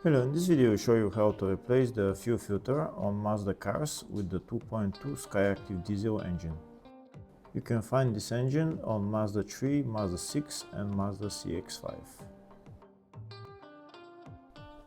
Hello, in this video I will show you how to replace the fuel filter on Mazda cars with the 2.2 SkyActive diesel engine. You can find this engine on Mazda 3, Mazda 6 and Mazda CX-5.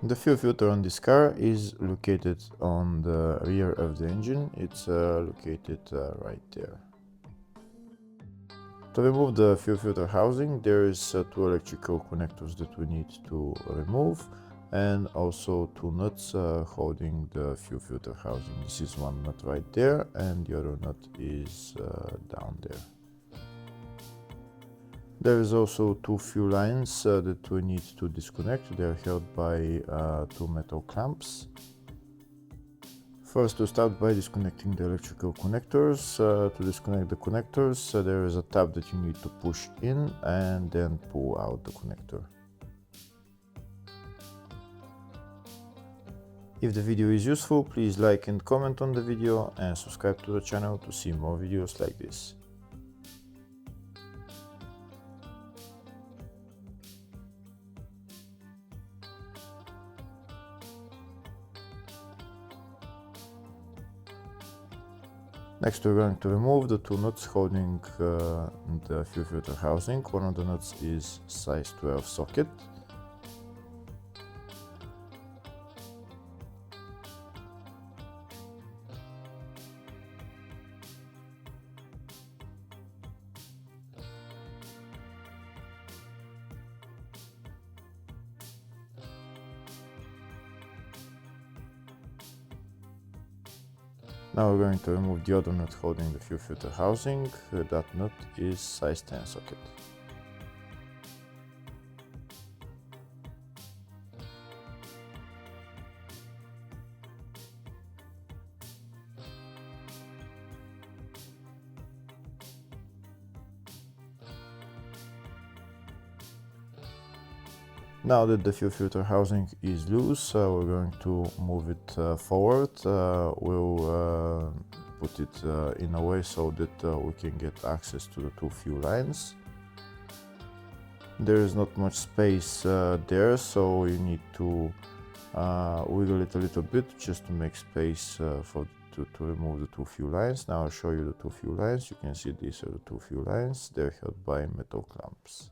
The fuel filter on this car is located on the rear of the engine. It's located right there. To remove the fuel filter housing, there is two electrical connectors that we need to remove, and also two nuts holding the fuel filter housing. This is one nut right there, and the other nut is down there. There is also two fuel lines that we need to disconnect. They are held by two metal clamps. First, to start by disconnecting the electrical connectors. To disconnect the connectors, there is a tab that you need to push in and then pull out the connector. If the video is useful, please like and comment on the video and subscribe to the channel to see more videos like this. Next, we're going to remove the two nuts holding the fuel filter housing. One of the nuts is size 12 socket. Now we're going to remove the other nut holding the fuel filter housing. That nut is size 10 socket. Now that the fuel filter housing is loose, we're going to move it forward. We'll put it in a way so that we can get access to the two fuel lines. There is not much space there, so you need to wiggle it a little bit just to make space to remove the two fuel lines. Now I'll show you the two fuel lines. You can see these are the two fuel lines. They're held by metal clamps.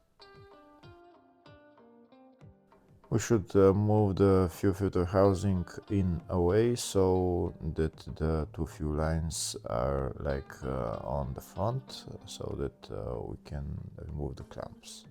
We should move the fuel filter housing in a way so that the two fuel lines are like on the front, so that we can remove the clamps.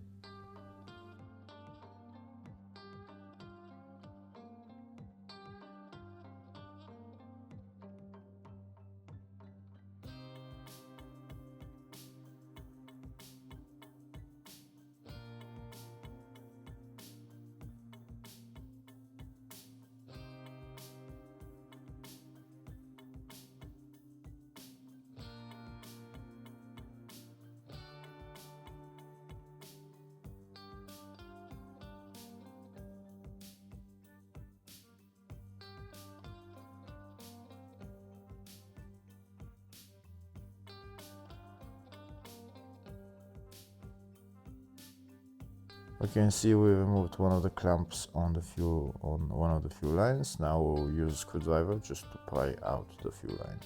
You can see we removed one of the clamps on one of the fuel lines. Now we'll use a screwdriver just to pry out the fuel line.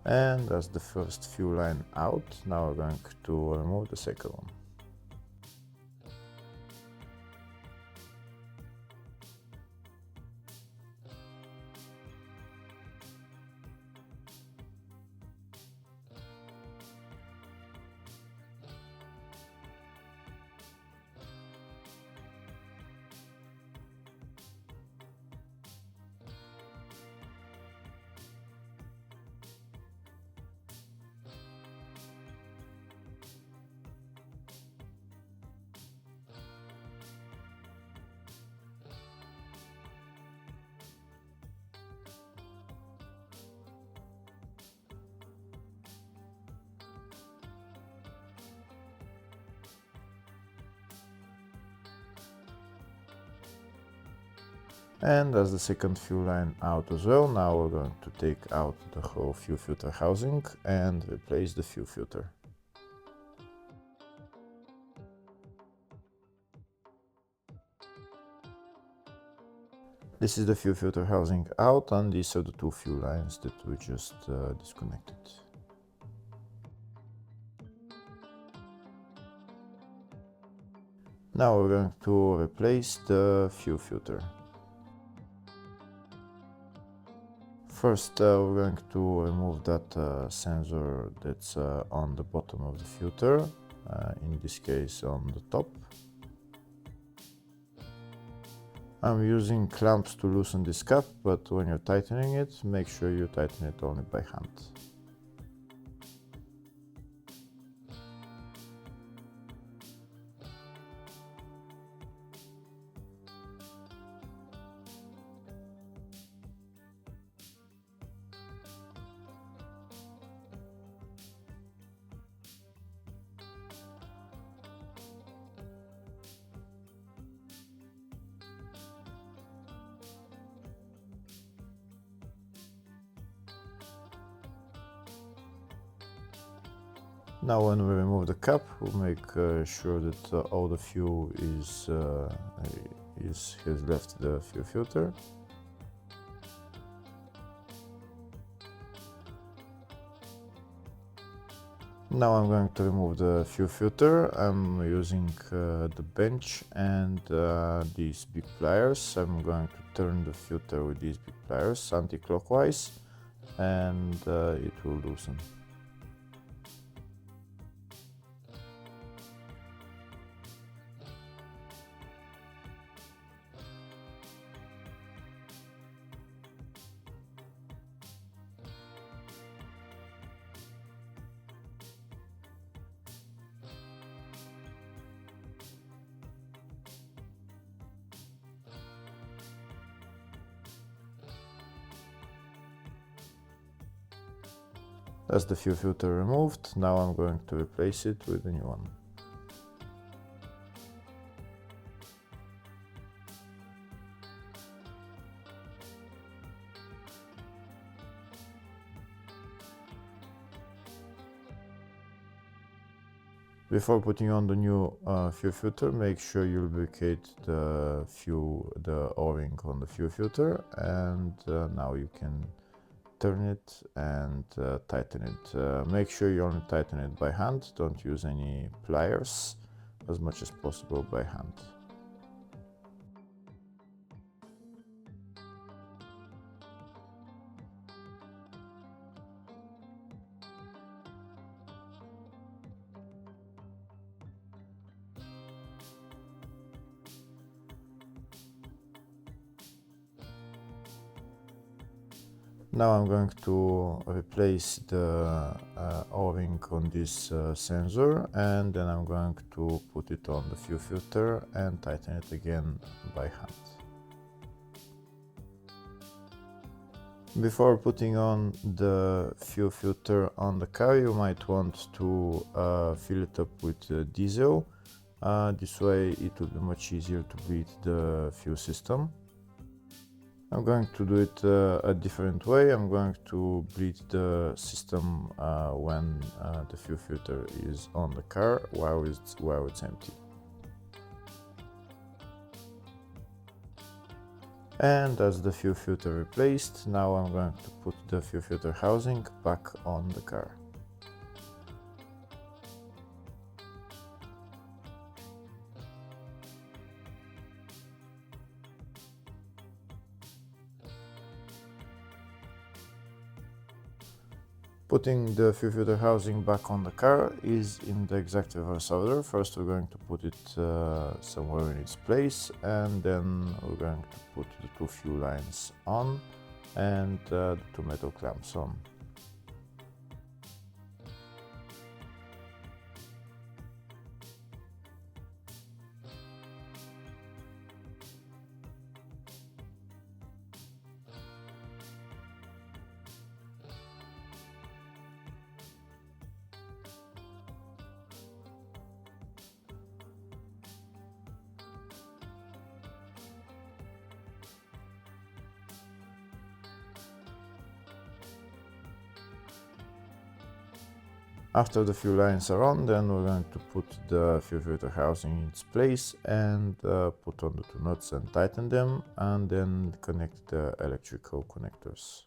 And that's the first fuel line out. Now we're going to remove the second one. And as the second fuel line out as well, now we're going to take out the whole fuel filter housing and replace the fuel filter. This is the fuel filter housing out, and these are the two fuel lines that we just disconnected. Now we're going to replace the fuel filter. First, we're going to remove that sensor that's on the bottom of the filter, in this case on the top. I'm using clamps to loosen this cap, but when you're tightening it, make sure you tighten it only by hand. Now when we remove the cap, we'll make sure that all the fuel has left the fuel filter. Now I'm going to remove the fuel filter. I'm using the bench and these big pliers. I'm going to turn the filter with these big pliers anti-clockwise, and it will loosen. That's the fuel filter removed. Now I'm going to replace it with a new one. Before putting on the new fuel filter, make sure you lubricate the O-ring on the fuel filter, and now you can turn it and tighten it. Make sure you only tighten it by hand, don't use any pliers, as much as possible by hand. Now I'm going to replace the O-ring on this sensor, and then I'm going to put it on the fuel filter and tighten it again by hand. Before putting on the fuel filter on the car, you might want to fill it up with diesel. This way it will be much easier to bleed the fuel system. I'm going to do it a different way. I'm going to bleed the system when the fuel filter is on the car while it's empty. And as the fuel filter replaced, now I'm going to put the fuel filter housing back on the car. Putting the fuel filter housing back on the car is in the exact reverse order. First we're going to put it somewhere in its place, and then we're going to put the two fuel lines on and the two metal clamps on. After the fuel lines are on, then we're going to put the fuel filter housing in its place and put on the two nuts and tighten them, and then connect the electrical connectors.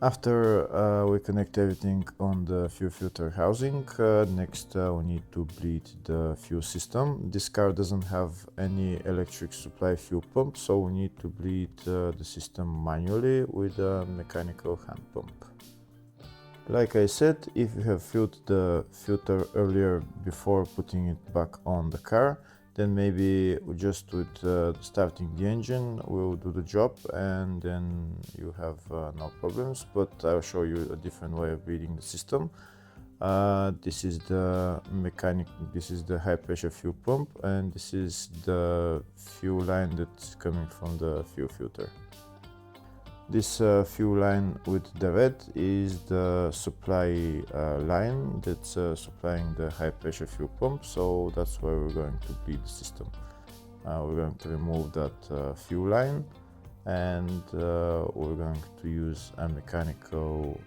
After we connect everything on the fuel filter housing, next we need to bleed the fuel system. This car doesn't have any electric supply fuel pump, so we need to bleed the system manually with a mechanical hand pump. Like I said, if you have filled the filter earlier before putting it back on the car, then maybe just with starting the engine will do the job, and then you have no problems. But I'll show you a different way of bleeding the system. This is the high pressure fuel pump, and this is the fuel line that's coming from the fuel filter. This fuel line with the red is the supply line that's supplying the high pressure fuel pump, so that's where we're going to bleed the system. We're going to remove that fuel line, and we're going to use a mechanical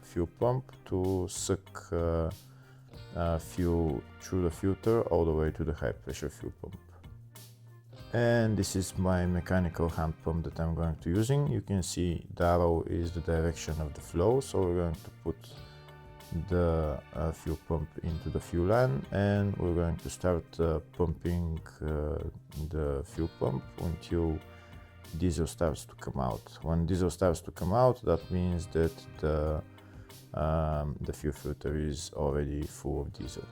fuel pump to suck fuel through the filter all the way to the high pressure fuel pump. And this is my mechanical hand pump that I'm going to using. You can see the arrow is the direction of the flow, so we're going to put the fuel pump into the fuel line, and we're going to start pumping the fuel pump until diesel starts to come out. When diesel starts to come out, that means that the fuel filter is already full of diesel.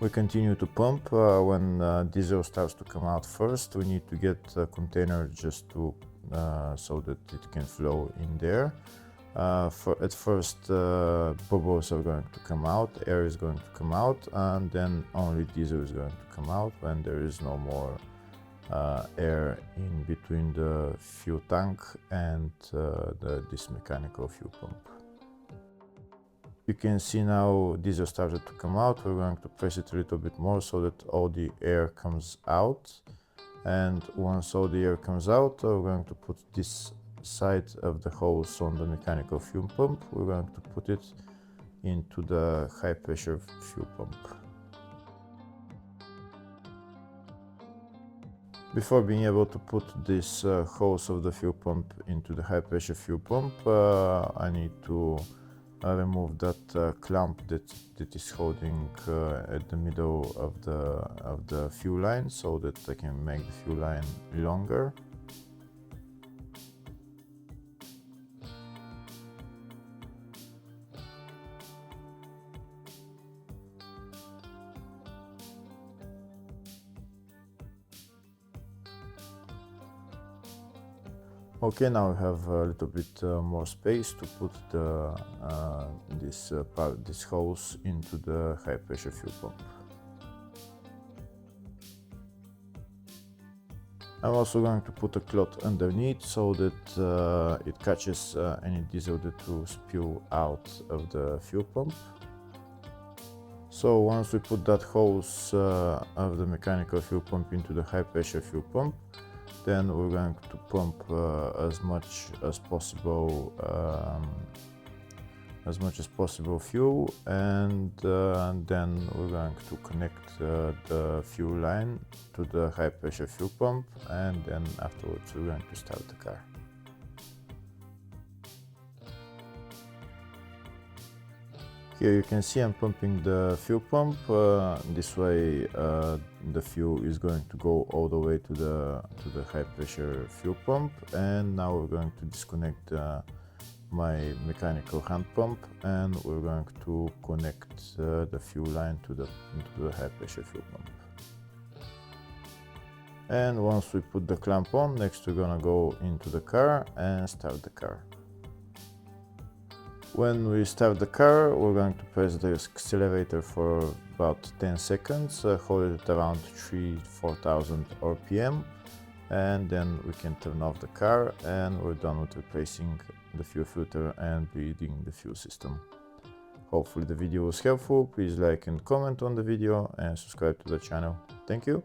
We continue to pump. When diesel starts to come out first, we need to get a container just to so that it can flow in there. At first, bubbles are going to come out, air is going to come out, and then only diesel is going to come out when there is no more air in between the fuel tank and this mechanical fuel pump. You can see now diesel started to come out. We're going to press it a little bit more so that all the air comes out. And once all the air comes out, we're going to put this side of the hose on the mechanical fuel pump. We're going to put it into the high pressure fuel pump. Before being able to put this hose of the fuel pump into the high pressure fuel pump, I need to remove that clamp that is holding at the middle of the fuel line, so that I can make the fuel line longer. Okay, now we have a little bit more space to put this hose into the high pressure fuel pump. I'm also going to put a cloth underneath so that it catches any diesel that will spill out of the fuel pump. So once we put that hose of the mechanical fuel pump into the high pressure fuel pump, then we're going to pump as much as possible fuel, and then we're going to connect the fuel line to the high pressure fuel pump, and then afterwards we're going to start the car. Here you can see I'm pumping the fuel pump. This way the fuel is going to go all the way to the high pressure fuel pump, and now we're going to disconnect my mechanical hand pump, and we're going to connect the fuel line into the high pressure fuel pump. And once we put the clamp on, next we're gonna go into the car and start the car. When we start the car, we're going to press the accelerator for about 10 seconds, hold it around 3,000–4,000 RPM, and then we can turn off the car, and we're done with replacing the fuel filter and bleeding the fuel system. Hopefully the video was helpful. Please like and comment on the video and subscribe to the channel. Thank you.